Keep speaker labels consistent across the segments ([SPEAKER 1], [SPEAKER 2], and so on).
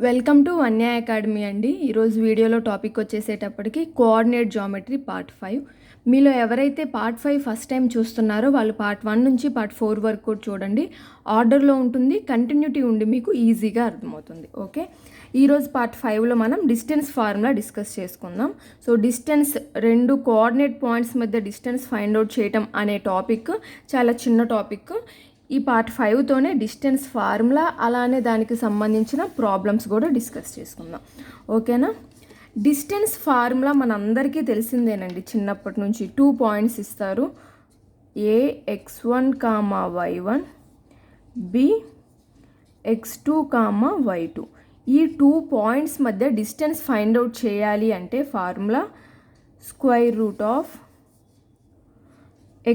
[SPEAKER 1] Welcome to Vanya academy అండి. ఈరోజు వీడియోలో టాపిక్ వచ్చేసేటప్పటికి కోఆర్డినేట్ జామెట్రీ పార్ట్ 5. మీలో ఎవరైతే పార్ట్ 5 ఫస్ట్ టైం చూస్తున్నారో వాళ్ళు పార్ట్ 1 నుంచి పార్ట్ 4 వరకు కూడా చూడండి. ఆర్డర్లో ఉంటుంది, కంటిన్యూటీ ఉండి మీకు ఈజీగా అర్థమవుతుంది. ఓకే, ఈరోజు పార్ట్ 5లో మనం డిస్టెన్స్ ఫార్ములా డిస్కస్ చేసుకుందాం. సో డిస్టెన్స్, రెండు కోఆర్డినేట్ పాయింట్స్ మధ్య డిస్టెన్స్ ఫైండ్ అవుట్ చేయటం అనే టాపిక్ చాలా చిన్న టాపిక్. ఈ పార్ట్ 5తోనే డిస్టెన్స్ ఫార్ములా అలానే దానికి సంబంధించిన ప్రాబ్లమ్స్ కూడా డిస్కస్ చేసుకుందాం. ఓకేనా? డిస్టెన్స్ ఫార్ములా మనందరికీ తెలిసిందేనండి. చిన్నప్పటి నుంచి 2 పాయింట్స్ ఇస్తారు. A x1, y1, B x2, y2. ఈ 2 పాయింట్స్ మధ్య డిస్టెన్స్ ఫైండ్ అవుట్ చేయాలి అంటే formula square root of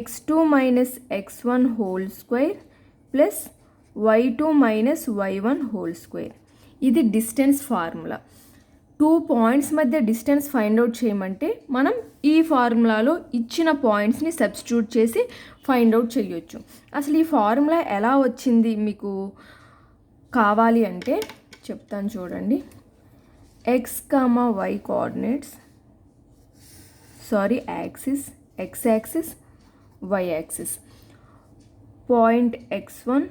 [SPEAKER 1] x2 minus x1 whole square plus y2 minus y1 whole square. ఇది డిస్టెన్స్ ఫార్ములా. 2 పాయింట్స్ మధ్య డిస్టెన్స్ ఫైండ్ అవుట్ చేయమంటే మనం ఈ ఫార్ములాలో ఇచ్చిన పాయింట్స్ని సబ్స్టిట్యూట్ చేసి ఫైండ్ అవుట్ చేయొచ్చు. అసలు ఈ ఫార్ములా ఎలా వచ్చింది మీకు కావాలి అంటే చెప్తాను చూడండి. x, y coordinates, axis, x axis, y axis, point x1,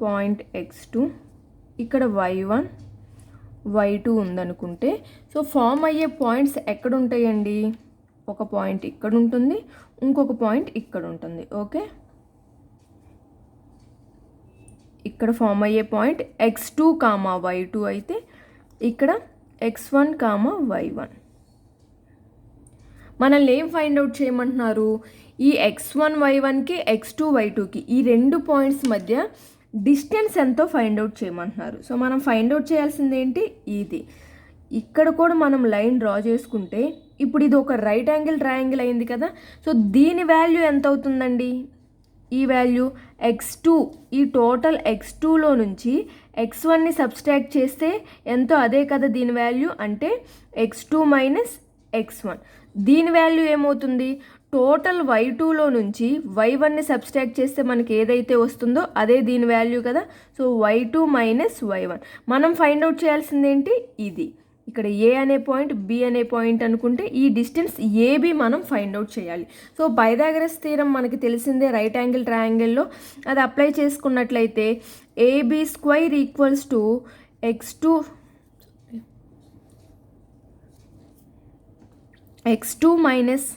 [SPEAKER 1] point x2, ఇక్కడ y1, y2 ఉందనుకుంటే, సో ఫామ్ అయ్యే పాయింట్స్ ఎక్కడ ఉంటాయండి? ఒక పాయింట్ ఇక్కడ ఉంటుంది, ఇంకొక పాయింట్ ఇక్కడ ఉంటుంది. ఓకే, ఇక్కడ ఫామ్ అయ్యే పాయింట్ x2, y2 అయితే ఇక్కడ x1, y1. మనల్ని ఏం ఫైండ్ అవుట్ చేయమంటున్నారు? ఈ x1, y1కి x2, y2కి ఈ రెండు పాయింట్స్ మధ్య డిస్టెన్స్ ఎంతో ఫైండ్ అవుట్ చేయమంటున్నారు. సో మనం ఫైండ్ అవుట్ చేయాల్సింది ఏంటి? ఇది. ఇక్కడ కూడా మనం లైన్ డ్రా చేసుకుంటే ఇప్పుడు ఇది ఒక రైట్ యాంగిల్ ట్రయాంగిల్ అయింది కదా. సో దీని వాల్యూ ఎంత అవుతుందండి? ఈ వాల్యూ x2, ఈ టోటల్ x2లో నుంచి x1ని సబ్స్ట్రాక్ట్ చేస్తే ఎంతో అదే కదా దీని వాల్యూ. అంటే x2 మైనస్ x1. దీని వాల్యూ ఏమవుతుంది? టోటల్ y2లో నుంచి y1ని సబ్స్ట్రాక్ట్ చేస్తే మనకి ఏదైతే వస్తుందో అదే దీని వాల్యూ కదా. So y2 minus y1. మనం ఫైండ్ అవుట్ చేయాల్సింది ఏంటి? ఇది. ఇక్కడ ఏ అనే పాయింట్, బి అనే పాయింట్ అనుకుంటే ఈ డిస్టెన్స్ ఏబి మనం ఫైండ్ అవుట్ చేయాలి. సో పైథాగరస్ థీరం మనకి తెలిసిందే రైట్ యాంగిల్ ట్రయాంగిల్లో. అది అప్లై చేసుకున్నట్లయితే AB square equals to x2 minus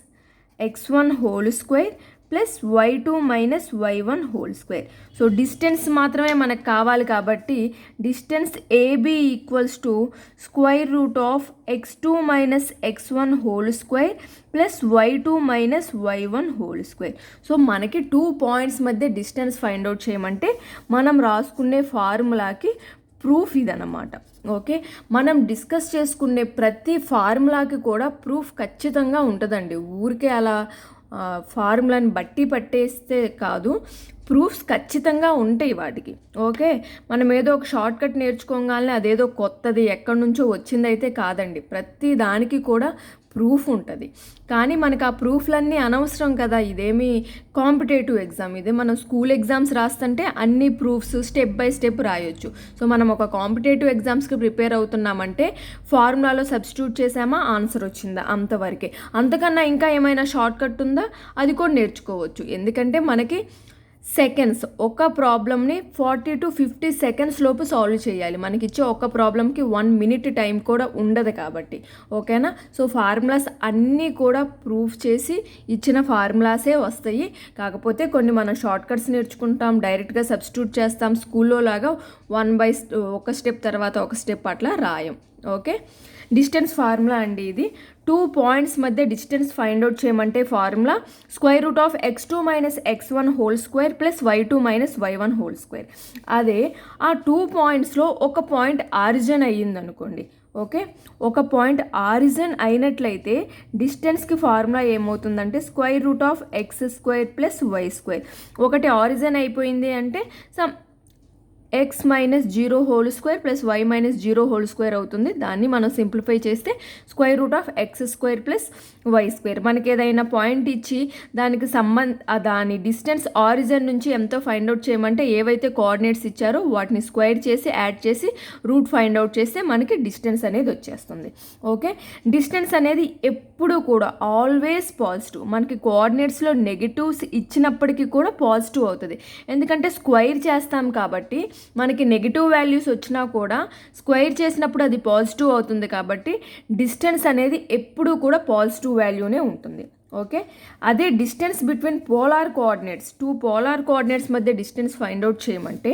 [SPEAKER 1] x1 whole square plus y2 minus y1 whole square. So distance మాత్రమే మనకు కావాలి కాబట్టి distance AB equals to square root of x2 minus x1 whole square plus y2 minus y1 whole square. So మనకి 2 points మధ్య distance find out చేయమంటే మనం రాసుకునే ఫార్ములాకి proof ఇదన్నమాట. ఓకే, మనం డిస్కస్ చేసుకునే ప్రతి ఫార్ములాకి కూడా ప్రూఫ్ ఖచ్చితంగా ఉంటుందండి. ఊరికే అలా ఫార్ములాని బట్టి పట్టేస్తే కాదు, ప్రూఫ్స్ ఖచ్చితంగా ఉంటాయి వాటికి. ఓకే, మనం ఏదో ఒక షార్ట్ కట్ నేర్చుకోగానే అదేదో కొత్తది ఎక్కడి నుంచో వచ్చిందైతే కాదండి. ప్రతి దానికి కూడా ప్రూఫ్ ఉంటుంది. కానీ మనకు ఆ ప్రూఫ్లన్నీ అనవసరం కదా. ఇదేమి కాంపిటేటివ్ ఎగ్జామ్, ఇదే మనం స్కూల్ ఎగ్జామ్స్ రాస్తుంటే అన్ని ప్రూఫ్స్ స్టెప్ బై స్టెప్ రాయొచ్చు. సో మనం ఒక కాంపిటేటివ్ ఎగ్జామ్స్కి ప్రిపేర్ అవుతున్నామంటే ఫార్ములాలో సబ్స్టిట్యూట్ చేసామా, ఆన్సర్ వచ్చిందా, అంతవరకే. అంతకన్నా ఇంకా ఏమైనా షార్ట్ కట్ ఉందా అది కూడా నేర్చుకోవచ్చు. ఎందుకంటే మనకి సెకండ్స్, ఒక ప్రాబ్లమ్ని 40 to 50 సెకండ్స్ లోపు సాల్వ్ చేయాలి. మనకి ఇచ్చే ఒక ప్రాబ్లమ్కి 1 minute టైం కూడా ఉండదు కాబట్టి. ఓకేనా? సో ఫార్ములాస్ అన్నీ కూడా ప్రూఫ్ చేసి ఇచ్చిన ఫార్ములాసే వస్తాయి. కాకపోతే కొన్ని మనం షార్ట్ కట్స్ నేర్చుకుంటాం, డైరెక్ట్గా సబ్స్టిట్యూట్ చేస్తాం. స్కూల్లో లాగా ఒక స్టెప్ తర్వాత ఒక స్టెప్ అట్లా రాయం. ఓకే, డిస్టెన్స్ ఫార్ములా అండి ఇది. 2 పాయింట్స్ మధ్య డిస్టెన్స్ ఫైండ్ అవుట్ చేయమంటే formula square root of x2 minus x1 whole square plus y2 minus y1 whole square. అదే ఆ 2 పాయింట్స్లో ఒక పాయింట్ ఆరిజిన్ అయ్యిందనుకోండి. ఓకే, ఒక పాయింట్ ఆరిజిన్ అయినట్లయితే డిస్టెన్స్కి ఫార్ములా ఏమవుతుందంటే square root of x square plus y square. ఒకటి ఆరిజిన్ అయిపోయింది అంటే x minus 0 whole square plus y minus 0 whole square అవుతుంది. దాన్ని మనం సింప్లిఫై చేస్తే square root of x square plus y square. మనకి ఏదైనా పాయింట్ ఇచ్చి దానికి దాని డిస్టెన్స్ ఆరిజిన్ నుంచి ఎంతో ఫైండ్ అవుట్ చేయమంటే ఏవైతే కోఆర్డినేట్స్ ఇచ్చారో వాటిని స్క్వేర్ చేసి యాడ్ చేసి రూట్ ఫైండ్ అవుట్ చేస్తే మనకి డిస్టెన్స్ అనేది వచ్చేస్తుంది. ఓకే, డిస్టెన్స్ అనేది ఎప్పుడు కూడా ఆల్వేస్ పాజిటివ్. మనకి కోఆర్డినేట్స్లో నెగిటివ్స్ ఇచ్చినప్పటికీ కూడా పాజిటివ్ అవుతుంది. ఎందుకంటే స్క్వేర్ చేస్తాం కాబట్టి మనకి నెగిటివ్ వాల్యూస్ వచ్చినా కూడా స్క్వేర్ చేసినప్పుడు అది పాజిటివ్ అవుతుంది. కాబట్టి డిస్టెన్స్ అనేది ఎప్పుడూ కూడా పాజిటివ్ వాల్యూనే ఉంటుంది. ఓకే, అదే distance between polar coordinates, 2 polar coordinates మధ్య డిస్టెన్స్ ఫైండ్ అవుట్ చేయమంటే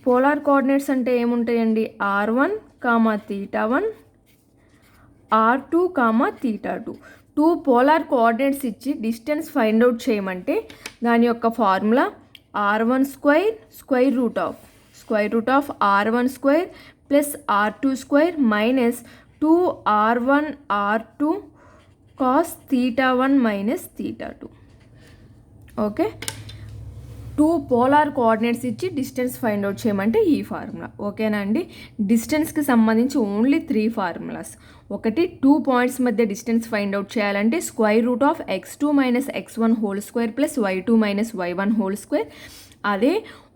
[SPEAKER 1] పోలార్ కోఆర్డినేట్స్ అంటే ఏముంటాయండి, r1, θ1, r2, θ2. 2 పోలార్ కోఆర్డినేట్స్ ఇచ్చి డిస్టెన్స్ ఫైండ్ అవుట్ చేయమంటే దాని యొక్క formula r1 square square root of r1 square plus r2 square minus 2r1 r2 cos θ1 minus θ2. Okay, 2 polar coordinates ఇచ్చి distance find out చేయమంటే ఈ formula. ఓకేనా అండి, డిస్టెన్స్కి సంబంధించి ఓన్లీ 3 ఫార్ములాస్. ఒకటి, 2 పాయింట్స్ మధ్య డిస్టెన్స్ ఫైండ్ అవుట్ చేయాలంటే square root of x2 minus x1 whole square plus y2 minus y1 whole square. అదే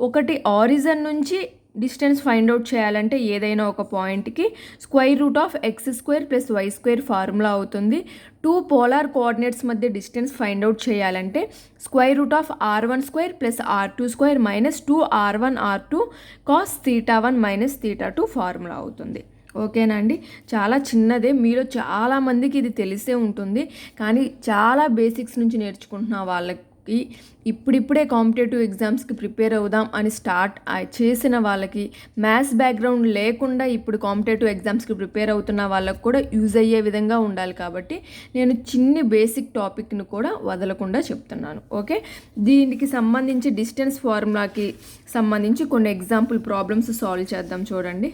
[SPEAKER 1] ఒకటి ఆరిజిన్ నుంచి డిస్టెన్స్ ఫైండ్ అవుట్ చేయాలంటే ఏదైనా ఒక పాయింట్కి square root of x square plus y square formula అవుతుంది. 2 పోలార్ కోఆర్డినేట్స్ మధ్య డిస్టెన్స్ ఫైండ్ అవుట్ చేయాలంటే square root of r1 square plus r2 square minus 2r1 r2 cos θ1 minus θ2 formula అవుతుంది. ఓకేనా అండి, చాలా చిన్నదే, మీలో చాలామందికి ఇది తెలిసే ఉంటుంది. కానీ చాలా బేసిక్స్ నుంచి నేర్చుకుంటున్న వాళ్ళకి ఇప్పుడిప్పుడే కాంపిటేటివ్ ఎగ్జామ్స్కి ప్రిపేర్ అవుదాం అని స్టార్ట్ చేసిన వాళ్ళకి, మ్యాథ్స్ బ్యాక్గ్రౌండ్ లేకుండా ఇప్పుడు కాంపిటేటివ్ ఎగ్జామ్స్కి ప్రిపేర్ అవుతున్న వాళ్ళకి కూడా యూజ్ అయ్యే విధంగా ఉండాలి. కాబట్టి నేను చిన్ని బేసిక్ టాపిక్ను కూడా వదలకుండా చెప్తున్నాను. ఓకే, దీనికి సంబంధించి డిస్టెన్స్ ఫార్ములాకి సంబంధించి కొన్ని ఎగ్జాంపుల్ ప్రాబ్లమ్స్ సాల్వ్ చేద్దాం. చూడండి,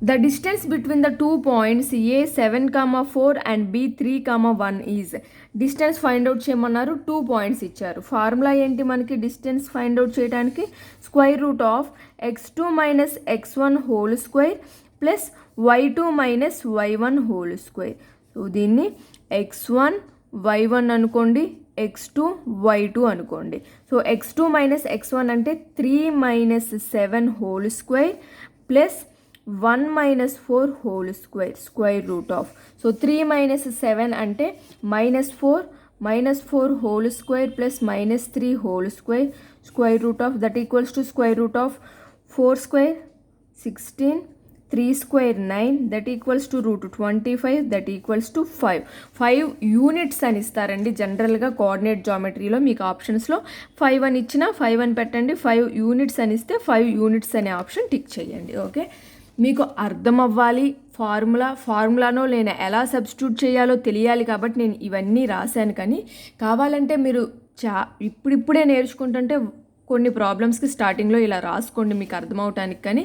[SPEAKER 1] the distance between the 2 points A 7,4 and B 3,1 is. Distance find out చేయమన్నారు, 2 పాయింట్స్ ఇచ్చారు. ఫార్ములా ఏంటి మనకి డిస్టెన్స్ ఫైండ్ అవుట్ చేయడానికి? Square root of x2 minus x1 whole square plus y2 minus y1 whole square. So దీన్ని x1 y1 అనుకోండి, x2 y2 అనుకోండి. So x2 minus x1 అంటే 3 minus 7 whole square plus 1 minus 4 whole square square root of. So 3 minus 7 అంటే -4 whole square plus -3 whole square square root of that equals to square root of 4 square 16, 3 square 9 that equals to route 25 that equals to 5 units అని ఇస్తారండి. జనరల్గా coordinate జామెట్రీలో మీకు ఆప్షన్స్లో 5 అని ఇచ్చినా 5 అని పెట్టండి, 5 యూనిట్స్ అని ఇస్తే 5 యూనిట్స్ అనే ఆప్షన్ టిక్ చేయండి. ఓకే, మీకు అర్థం అవ్వాలి, ఫార్ములానో నేను ఎలా సబ్స్టిట్యూట్ చేయాలో తెలియాలి కాబట్టి నేను ఇవన్నీ రాశాను. కానీ కావాలంటే మీరు ఇప్పుడిప్పుడే నేర్చుకుంటుంటే కొన్ని ప్రాబ్లమ్స్కి స్టార్టింగ్లో ఇలా రాసుకోండి మీకు అర్థమవటానికి. కానీ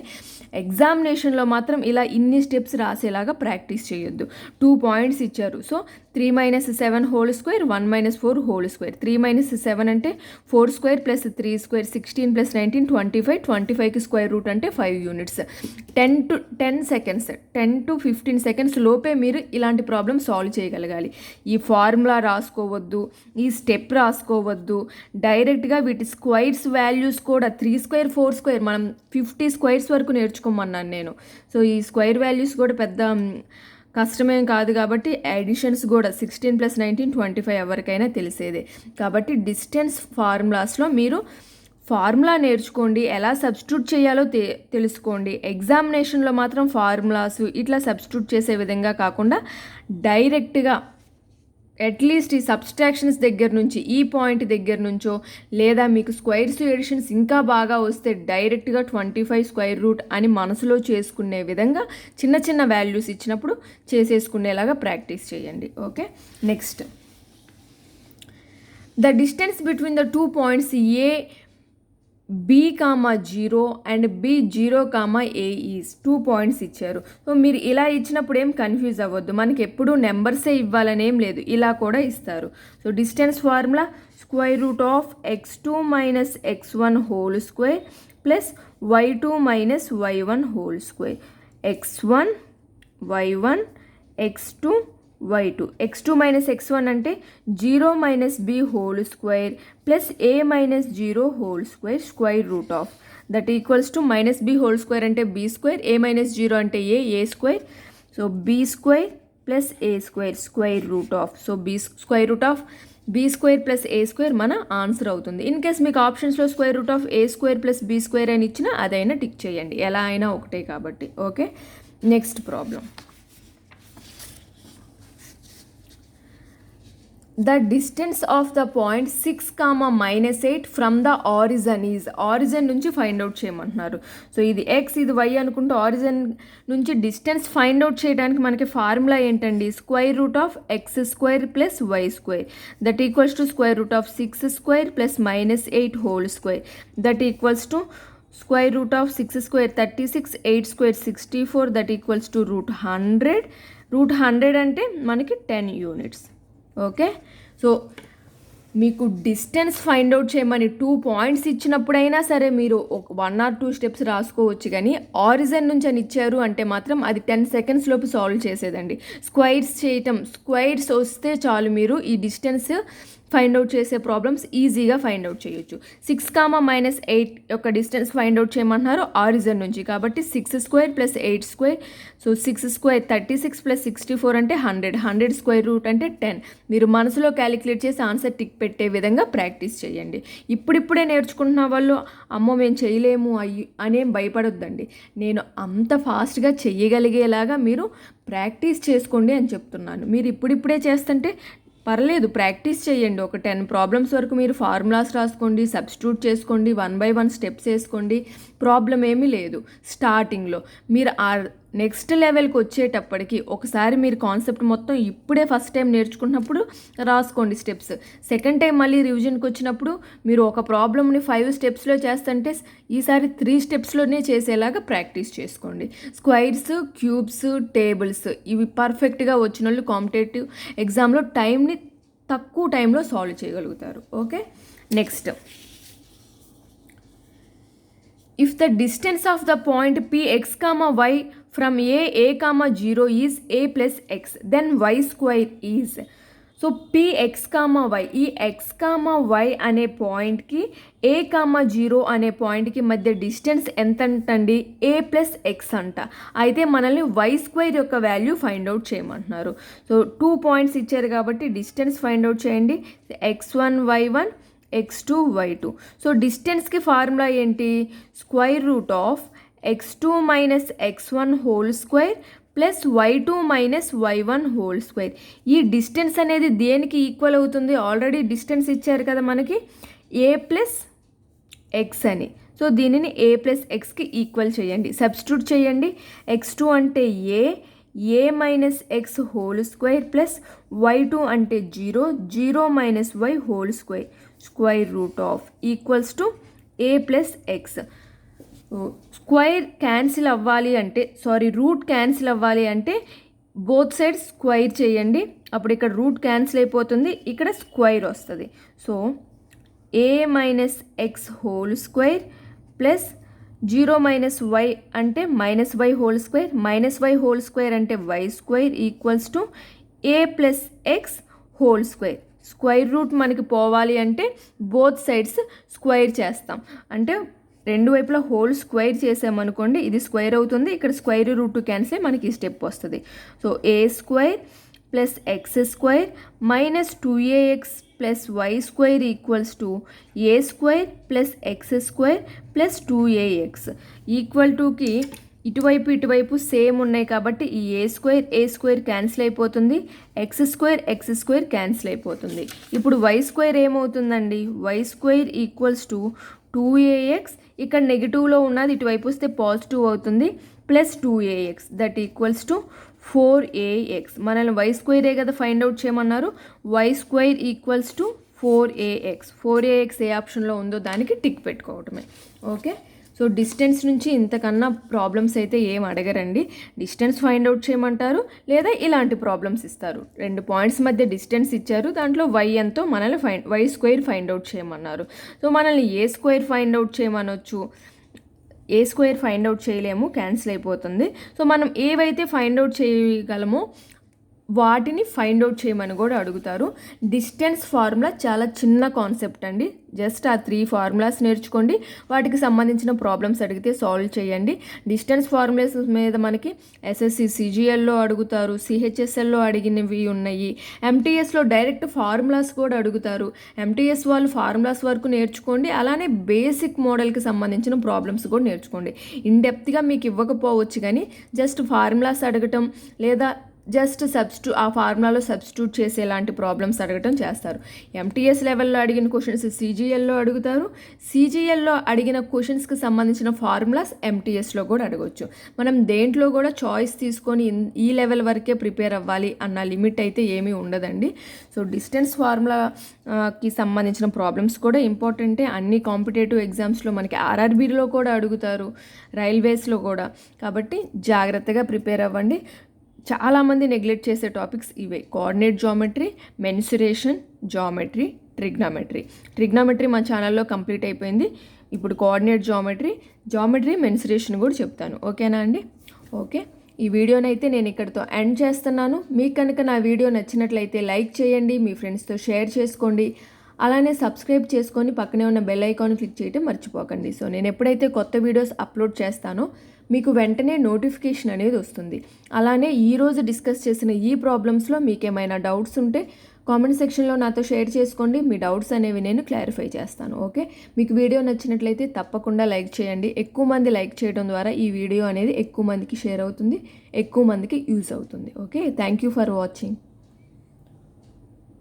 [SPEAKER 1] ఎగ్జామినేషన్లో మాత్రం ఇలా ఇన్ని స్టెప్స్ రాసేలాగా ప్రాక్టీస్ చేయొద్దు. 2 పాయింట్స్ ఇచ్చారు. So 3 minus 7 whole square 1 minus 4 whole square. 3 minus 7 అంటే 4 స్క్వేర్ ప్లస్ 3 స్క్వేర్ 16 ప్లస్ 19 25కి స్క్వేర్ రూట్ అంటే 5 యూనిట్స్. 10 to 15 సెకండ్స్ లోపే మీరు ఇలాంటి ప్రాబ్లమ్ సాల్వ్ చేయగలగాలి. ఈ ఫార్ములా రాసుకోవద్దు, ఈ స్టెప్ రాసుకోవద్దు, డైరెక్ట్గా వీటి స్క్వేర్స్ వాల్యూస్ కూడా 3 స్క్వేర్ 4 స్క్వేర్ మనం 50 స్క్వేర్స్ వరకు నేర్చుకోమన్నాను నేను. సో ఈ స్క్వేర్ వాల్యూస్ కూడా పెద్ద కష్టమేం కాదు కాబట్టి అడిషన్స్ కూడా 16 ప్లస్ 19 25 ఎవరికైనా తెలిసేదే. కాబట్టి డిస్టెన్స్ ఫార్ములాస్లో మీరు ఫార్ములా నేర్చుకోండి, ఎలా సబ్స్టిట్యూట్ చేయాలో తెలుసుకోండి. ఎగ్జామినేషన్లో మాత్రం ఫార్ములాస్ ఇట్లా సబ్స్టిట్యూట్ చేసే విధంగా కాకుండా డైరెక్ట్గా అట్లీస్ట్ ఈ సబ్స్ట్రాక్షన్స్ దగ్గర నుంచి ఈ పాయింట్ దగ్గర నుంచో లేదా మీకు స్క్వేర్స్ ఎడిషన్స్ ఇంకా బాగా వస్తే డైరెక్ట్గా 25 స్క్వేర్ రూట్ అని మనసులో చేసుకునే విధంగా చిన్న చిన్న వాల్యూస్ ఇచ్చినప్పుడు చేసేసుకునేలాగా ప్రాక్టీస్ చేయండి. Okay, next the distance between the 2 points A B comma 0 and B 0 comma A is 2 points ఇచ్చారు. సో మీరు ఇలా ఇచ్చినప్పుడు ఏం కన్ఫ్యూజ్ అవ్వద్దు, మనకి ఎప్పుడు నెంబర్సే ఇవ్వాలని ఏం లేదు, ఇలా కూడా ఇస్తారు. So distance formula square root of x2 minus x1 whole square plus y2 minus y1 whole square. x1 y1 x2 y2. x2 minus x1 అంటే 0 minus b whole square plus a minus 0 whole square square root of that equals to minus b whole square అంటే b square, a minus 0 అంటే a square. So b square plus a square square root of. So b square root of b square plus a square మన answer అవుతుంది. In case మీకు ఆప్షన్స్లో square root of a square plus b square అని ఇచ్చినా అదైనా tick చేయండి, ఎలా అయినా ఒకటే కాబట్టి. Okay, next problem. The distance of the point 6, -8 from the origin is. Origin నుంచి ఫైండ్ అవుట్ చేయమంటున్నారు. సో ఇది x ఇది y అనుకుంటూ ఆరిజిన్ నుంచి డిస్టెన్స్ ఫైండ్ అవుట్ చేయడానికి మనకి ఫార్ములా ఏంటండి, square root of x square plus y square that equals to square root of 6 square plus -8 whole square that equals to square root of 6 square 36, 8 square 64 that equals to root 100. Root 100 అంటే మనకి 10 units. Okay, so మీకు distance find out చేయమని 2 points ఇచ్చినప్పుడైనా సరే మీరు 1 or 2 steps రాసుకోవచ్చు, కానీ origin నుంచి అని ఇచ్చారు అంటే మాత్రం అది 10 seconds లోపు సాల్వ్ చేసేదండి. స్క్వైర్స్ చేయటం, స్క్వైర్స్ వస్తే చాలు మీరు ఈ డిస్టెన్స్ ఫైండ్ అవుట్ చేసే ప్రాబ్లమ్స్ ఈజీగా ఫైండ్ అవుట్ చేయొచ్చు. 6, -8 యొక్క డిస్టెన్స్ ఫైండ్ అవుట్ చేయమంటున్నారు ఆరిజిన్ నుంచి, కాబట్టి 6 square plus 8 square. So 6 square 36 plus 64 అంటే 100. 100 స్క్వేర్ రూట్ అంటే 10. మీరు మనసులో క్యాలిక్యులేట్ చేసి ఆన్సర్ టిక్ పెట్టే విధంగా ప్రాక్టీస్ చేయండి. ఇప్పుడిప్పుడే నేర్చుకుంటున్న వాళ్ళు అమ్మో మేము చేయలేము అనేం భయపడొద్దండి. నేను అంత ఫాస్ట్గా చెయ్యగలిగేలాగా మీరు ప్రాక్టీస్ చేసుకోండి అని చెప్తున్నాను. మీరు ఇప్పుడిప్పుడే చేస్తుంటే పర్లేదు, ప్రాక్టీస్ చేయండి. ఒక 10 ప్రాబ్లమ్స్ వరకు మీరు ఫార్ములాస్ రాసుకోండి, సబ్స్టిట్యూట్ చేసుకోండి, 1 by 1 స్టెప్స్ వేసుకోండి, ప్రాబ్లం ఏమీ లేదు. స్టార్టింగ్లో మీరు ఆ నెక్స్ట్ లెవెల్కి వచ్చేటప్పటికి ఒకసారి మీరు కాన్సెప్ట్ మొత్తం ఇప్పుడే ఫస్ట్ టైం నేర్చుకున్నప్పుడు రాసుకోండి స్టెప్స్. సెకండ్ టైం మళ్ళీ రివిజన్కి వచ్చినప్పుడు మీరు ఒక ప్రాబ్లమ్ని 5 స్టెప్స్లో చేస్తుంటే ఈసారి 3 స్టెప్స్లోనే చేసేలాగా ప్రాక్టీస్ చేసుకోండి. స్క్వైర్స్, క్యూబ్స్, టేబుల్స్ ఇవి పర్ఫెక్ట్గా వచ్చిన వాళ్ళు కాంపిటేటివ్ ఎగ్జామ్లో తక్కువ టైంలో సాల్వ్ చేయగలుగుతారు. Okay, next. If the distance of the point Px, y from a, 0 is a plus x, then y square is. So px, y ఈ x, y అనే పాయింట్కి a, 0 అనే పాయింట్కి మధ్య డిస్టెన్స్ ఎంత అంటండి, a ప్లస్ ఎక్స్ అంట. అయితే మనల్ని y స్క్వేర్ యొక్క వాల్యూ ఫైండ్ అవుట్ చేయమంటున్నారు. సో 2 పాయింట్స్ ఇచ్చారు కాబట్టి డిస్టెన్స్ ఫైండ్ అవుట్ చేయండి. x1, y1 x2, y2. So డిస్టెన్స్కి ఫార్ములా ఏంటి, square root of x2 minus x1 whole square plus y2 minus y1 whole square. ఈ డిస్టెన్స్ అనేది దేనికి ఈక్వల్ అవుతుంది, ఆల్రెడీ డిస్టెన్స్ ఇచ్చారు కదా మనకి a ప్లస్ ఎక్స్ అని. సో దీనిని a ప్లస్ ఎక్స్కి ఈక్వల్ చేయండి, సబ్స్టిట్యూట్ చేయండి. x2 అంటే a minus x whole square plus y2 అంటే 0 minus y whole square square root of equals to a plus x. Square cancel అవ్వాలి అంటే రూట్ క్యాన్సిల్ అవ్వాలి అంటే బోత్ సైడ్స్ స్క్వేర్ చేయండి, అప్పుడు ఇక్కడ రూట్ క్యాన్సిల్ అయిపోతుంది, ఇక్కడ స్క్వేర్ వస్తుంది. So a minus x whole square plus 0 minus y అంటే minus y whole square, minus y whole square అంటే y square equals to a plus x whole square. Square root మనకి పోవాలి అంటే both sides square చేస్తాం, అంటే రెండు వైపులా whole square చేసామనుకోండి ఇది స్క్వేర్ అవుతుంది, ఇక్కడ స్క్వేర్ రూట్ క్యాన్సిల్ మనకి ఈ స్టెప్ వస్తుంది. So A square plus x square minus 2ax plus y square equals to A square plus x square plus 2ax equal టుకి ఇటువైపు సేమ్ ఉన్నాయి కాబట్టి ఈ ఏ స్క్వేర్ క్యాన్సిల్ అయిపోతుంది, ఎక్స్ స్క్వేర్ క్యాన్సిల్ అయిపోతుంది. ఇప్పుడు వై స్క్వేర్ ఏమవుతుందండి, y square equals to 2ax, ఇక్కడ నెగిటివ్లో ఉన్నది ఇటువైపు వస్తే పాజిటివ్ అవుతుంది, plus 2ax that equals to 4ax. మనల్ని వై స్క్వేరే కదా ఫైండ్ అవుట్ చేయమన్నారు, y square equals to 4ax ఏ ఆప్షన్లో ఉందో దానికి టిక్ పెట్టుకోవటమే. ఓకే, సో డిస్టెన్స్ నుంచి ఇంతకన్నా ప్రాబ్లమ్స్ అయితే ఏం అడగరండి. డిస్టెన్స్ ఫైండ్ అవుట్ చేయమంటారు, లేదా ఇలాంటి ప్రాబ్లమ్స్ ఇస్తారు. 2 పాయింట్స్ మధ్య డిస్టెన్స్ ఇచ్చారు, దాంట్లో y ఎంతో మనల్ని y స్క్వేర్ ఫైండ్ అవుట్ చేయమన్నారు. సో మనల్ని ఏ స్క్వేర్ ఫైండ్ అవుట్ చేయమనొచ్చు, ఏ స్క్వేర్ ఫైండ్ అవుట్ చేయలేము, క్యాన్సిల్ అయిపోతుంది. సో మనం ఏవైతే ఫైండ్ అవుట్ చేయగలమో వాటిని ఫైండ్ అవుట్ చేయమని కూడా అడుగుతారు. డిస్టెన్స్ ఫార్ములా చాలా చిన్న కాన్సెప్ట్ అండి. జస్ట్ ఆ 3 ఫార్ములాస్ నేర్చుకోండి, వాటికి సంబంధించిన ప్రాబ్లమ్స్ అడిగితే సాల్వ్ చేయండి. డిస్టెన్స్ ఫార్ములాస్ మీద మనకి ఎస్ఎస్సి సిజిఎల్లో అడుగుతారు, సిహెచ్ఎస్ఎల్లో అడిగినవి ఉన్నాయి, ఎంటీఎస్లో డైరెక్ట్ ఫార్ములాస్ కూడా అడుగుతారు. ఎంటీఎస్ వాళ్ళు ఫార్ములాస్ వరకు నేర్చుకోండి, అలానే బేసిక్ మోడల్కి సంబంధించిన ప్రాబ్లమ్స్ కూడా నేర్చుకోండి. ఇన్డెప్త్గా మీకు ఇవ్వకపోవచ్చు, కానీ జస్ట్ ఫార్ములాస్ అడగటం లేదా జస్ట్ ఆ ఫార్ములాలో సబ్స్టిట్యూట్ చేసేలాంటి ప్రాబ్లమ్స్ అడగటం చేస్తారు. ఎంటీఎస్ లెవెల్లో అడిగిన క్వశ్చన్స్ సిజిఎల్లో అడుగుతారు, సిజిఎల్లో అడిగిన క్వశ్చన్స్కి సంబంధించిన ఫార్ములాస్ ఎంటీఎస్లో కూడా అడగవచ్చు. మనం దేంట్లో కూడా చాయిస్ తీసుకొని ఈ లెవెల్ వరకే ప్రిపేర్ అవ్వాలి అన్న లిమిట్ అయితే ఏమీ ఉండదండి. సో డిస్టెన్స్ ఫార్ములాకి సంబంధించిన ప్రాబ్లమ్స్ కూడా ఇంపార్టెంటే. అన్ని కాంపిటేటివ్ ఎగ్జామ్స్లో మనకి ఆర్ఆర్బీలో కూడా అడుగుతారు, రైల్వేస్లో కూడా. కాబట్టి జాగ్రత్తగా ప్రిపేర్ అవ్వండి. చాలామంది నెగ్లెక్ట్ చేసే టాపిక్స్ ఇవే: coordinate geometry, mensuration, geometry, trigonometry మన ఛానల్లో కంప్లీట్ అయిపోయింది. ఇప్పుడు కోఆర్డినేట్ జామెట్రీ, మెన్సురేషన్ కూడా చెప్తాను. ఓకేనా అండి? ఓకే, ఈ వీడియోనైతే నేను ఇక్కడితో ఎండ్ చేస్తున్నాను. మీకు కనుక నా వీడియో నచ్చినట్లయితే లైక్ చేయండి, మీ ఫ్రెండ్స్తో షేర్ చేసుకోండి, అలానే సబ్స్క్రైబ్ చేసుకొని పక్కనే ఉన్న బెల్ ఐకాన్ క్లిక్ చేయడం మర్చిపోకండి. సో నేను ఎప్పుడైతే కొత్త వీడియోస్ అప్లోడ్ చేస్తానో మీకు వెంటనే నోటిఫికేషన్ అనేది వస్తుంది. అలానే ఈరోజు డిస్కస్ చేసిన ఈ ప్రాబ్లమ్స్లో మీకు ఏమైనా డౌట్స్ ఉంటే కామెంట్ సెక్షన్లో నాతో షేర్ చేసుకోండి. మీ డౌట్స్ అనేవి నేను క్లారిఫై చేస్తాను. ఓకే, మీకు వీడియో నచ్చినట్లయితే తప్పకుండా లైక్ చేయండి. ఎక్కువ మంది లైక్ చేయడం ద్వారా ఈ వీడియో అనేది ఎక్కువ మందికి షేర్ అవుతుంది, ఎక్కువ మందికి యూజ్ అవుతుంది. Okay, thank you for watching.